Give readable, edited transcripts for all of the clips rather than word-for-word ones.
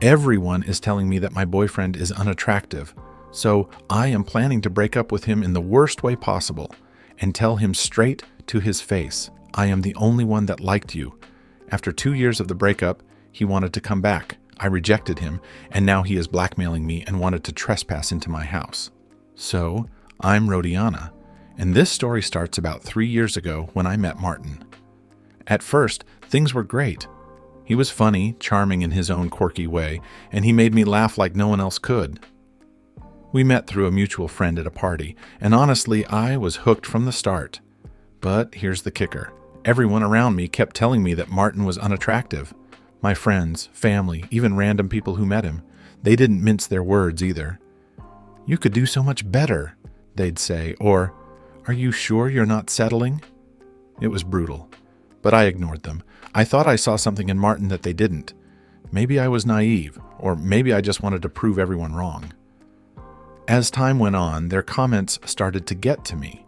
Everyone is telling me that my boyfriend is unattractive, so I am planning to break up with him in the worst way possible and tell him straight to his face, I am the only one that liked you. After 2 years of the breakup, he wanted to come back. I rejected him, and now he is blackmailing me and wanted to trespass into my house. So, I'm Rodiana, and this story starts about 3 years ago when I met Martin. At first, things were great. He was funny, charming in his own quirky way, and he made me laugh like no one else could. We met through a mutual friend at a party, and honestly, I was hooked from the start. But here's the kicker. Everyone around me kept telling me that Martin was unattractive. My friends, family, even random people who met him. They didn't mince their words either. "You could do so much better," they'd say, or, "Are you sure you're not settling?" It was brutal, but I ignored them. I thought I saw something in Martin that they didn't. Maybe I was naive, or maybe I just wanted to prove everyone wrong. As time went on, their comments started to get to me.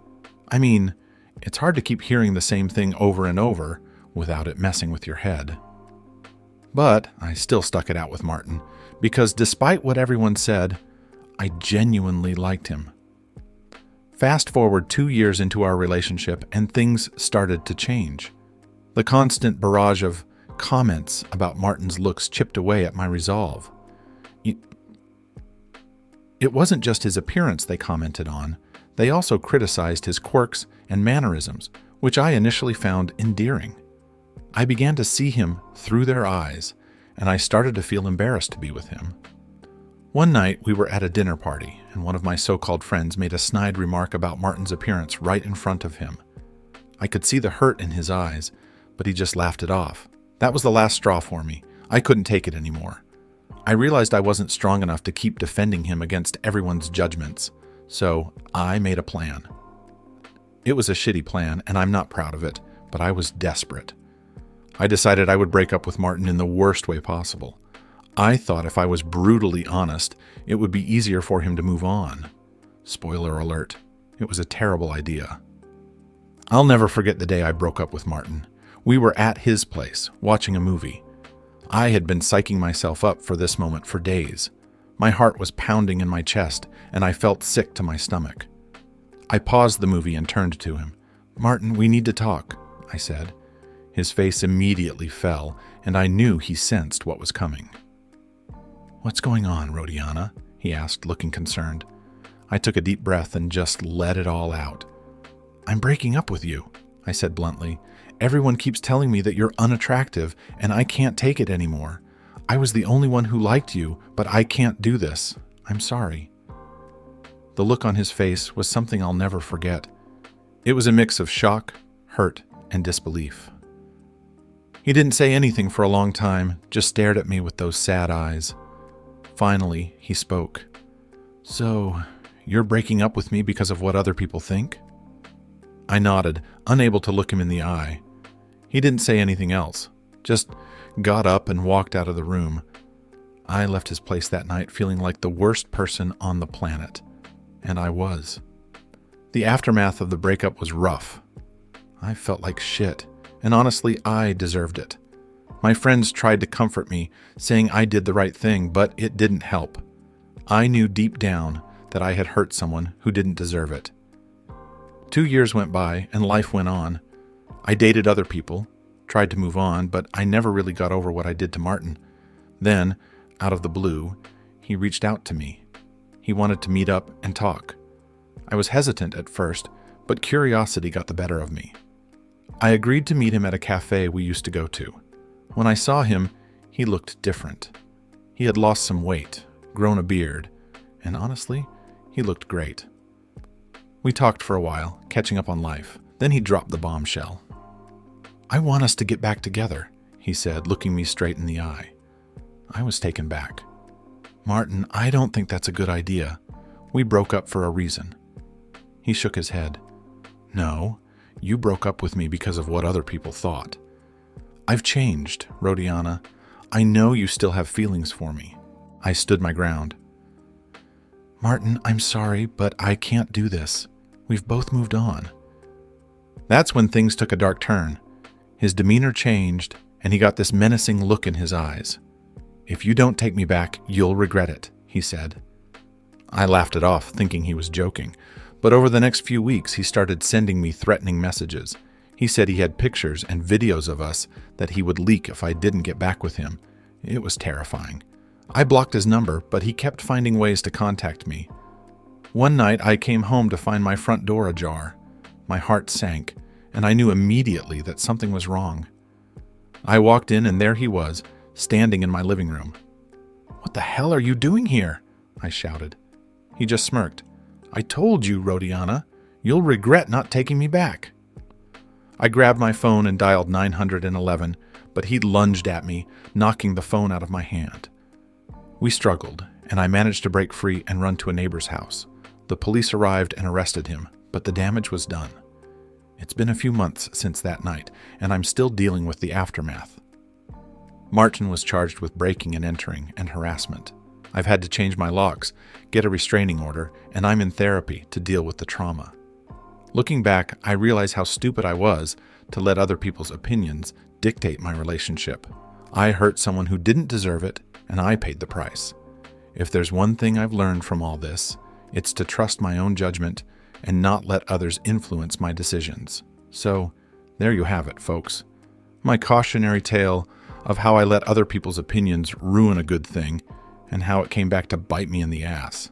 I mean, it's hard to keep hearing the same thing over and over without it messing with your head. But I still stuck it out with Martin, because despite what everyone said, I genuinely liked him. Fast forward 2 years into our relationship, and things started to change. The constant barrage of comments about Martin's looks chipped away at my resolve. It wasn't just his appearance they commented on. They also criticized his quirks and mannerisms, which I initially found endearing. I began to see him through their eyes, and I started to feel embarrassed to be with him. One night, we were at a dinner party, and one of my so-called friends made a snide remark about Martin's appearance right in front of him. I could see the hurt in his eyes, but he just laughed it off. That was the last straw for me. I couldn't take it anymore. I realized I wasn't strong enough to keep defending him against everyone's judgments, so I made a plan. It was a shitty plan, and I'm not proud of it, but I was desperate. I decided I would break up with Martin in the worst way possible. I thought if I was brutally honest, it would be easier for him to move on. Spoiler alert, it was a terrible idea. I'll never forget the day I broke up with Martin. We were at his place, watching a movie. I had been psyching myself up for this moment for days. My heart was pounding in my chest, and I felt sick to my stomach. I paused the movie and turned to him. "Martin, we need to talk," I said. His face immediately fell, and I knew he sensed what was coming. "What's going on, Rodiana?" he asked, looking concerned. I took a deep breath and just let it all out. "I'm breaking up with you," I said bluntly. "Everyone keeps telling me that you're unattractive, and I can't take it anymore. I was the only one who liked you, but I can't do this. I'm sorry." The look on his face was something I'll never forget. It was a mix of shock, hurt, and disbelief. He didn't say anything for a long time, just stared at me with those sad eyes. Finally, he spoke. "So, you're breaking up with me because of what other people think?" I nodded, unable to look him in the eye. He didn't say anything else, just got up and walked out of the room. I left his place that night feeling like the worst person on the planet, and I was. The aftermath of the breakup was rough. I felt like shit, and honestly, I deserved it. My friends tried to comfort me, saying I did the right thing, but it didn't help. I knew deep down that I had hurt someone who didn't deserve it. 2 years went by, and life went on. I dated other people, tried to move on, but I never really got over what I did to Martin. Then, out of the blue, he reached out to me. He wanted to meet up and talk. I was hesitant at first, but curiosity got the better of me. I agreed to meet him at a cafe we used to go to. When I saw him, he looked different. He had lost some weight, grown a beard, and honestly, he looked great. We talked for a while, catching up on life. Then he dropped the bombshell. "I want us to get back together," he said, looking me straight in the eye. I was taken back. "Martin, I don't think that's a good idea. We broke up for a reason." He shook his head. "No, you broke up with me because of what other people thought. I've changed, Rodiana. I know you still have feelings for me." I stood my ground. "Martin, I'm sorry, but I can't do this. We've both moved on." That's when things took a dark turn. His demeanor changed, and he got this menacing look in his eyes. "If you don't take me back, you'll regret it," he said. I laughed it off, thinking he was joking. But over the next few weeks, he started sending me threatening messages. He said he had pictures and videos of us that he would leak if I didn't get back with him. It was terrifying. I blocked his number, but he kept finding ways to contact me. One night, I came home to find my front door ajar. My heart sank, and I knew immediately that something was wrong. I walked in, and there he was, standing in my living room. "What the hell are you doing here?" I shouted. He just smirked. "I told you, Rodiana, you'll regret not taking me back." I grabbed my phone and dialed 911, but he lunged at me, knocking the phone out of my hand. We struggled, and I managed to break free and run to a neighbor's house. The police arrived and arrested him, but the damage was done. It's been a few months since that night, and I'm still dealing with the aftermath. Martin was charged with breaking and entering and harassment. I've had to change my locks, get a restraining order, and I'm in therapy to deal with the trauma. Looking back, I realize how stupid I was to let other people's opinions dictate my relationship. I hurt someone who didn't deserve it, and I paid the price. If there's one thing I've learned from all this, it's to trust my own judgment and not let others influence my decisions. So, there you have it, folks. My cautionary tale of how I let other people's opinions ruin a good thing and how it came back to bite me in the ass.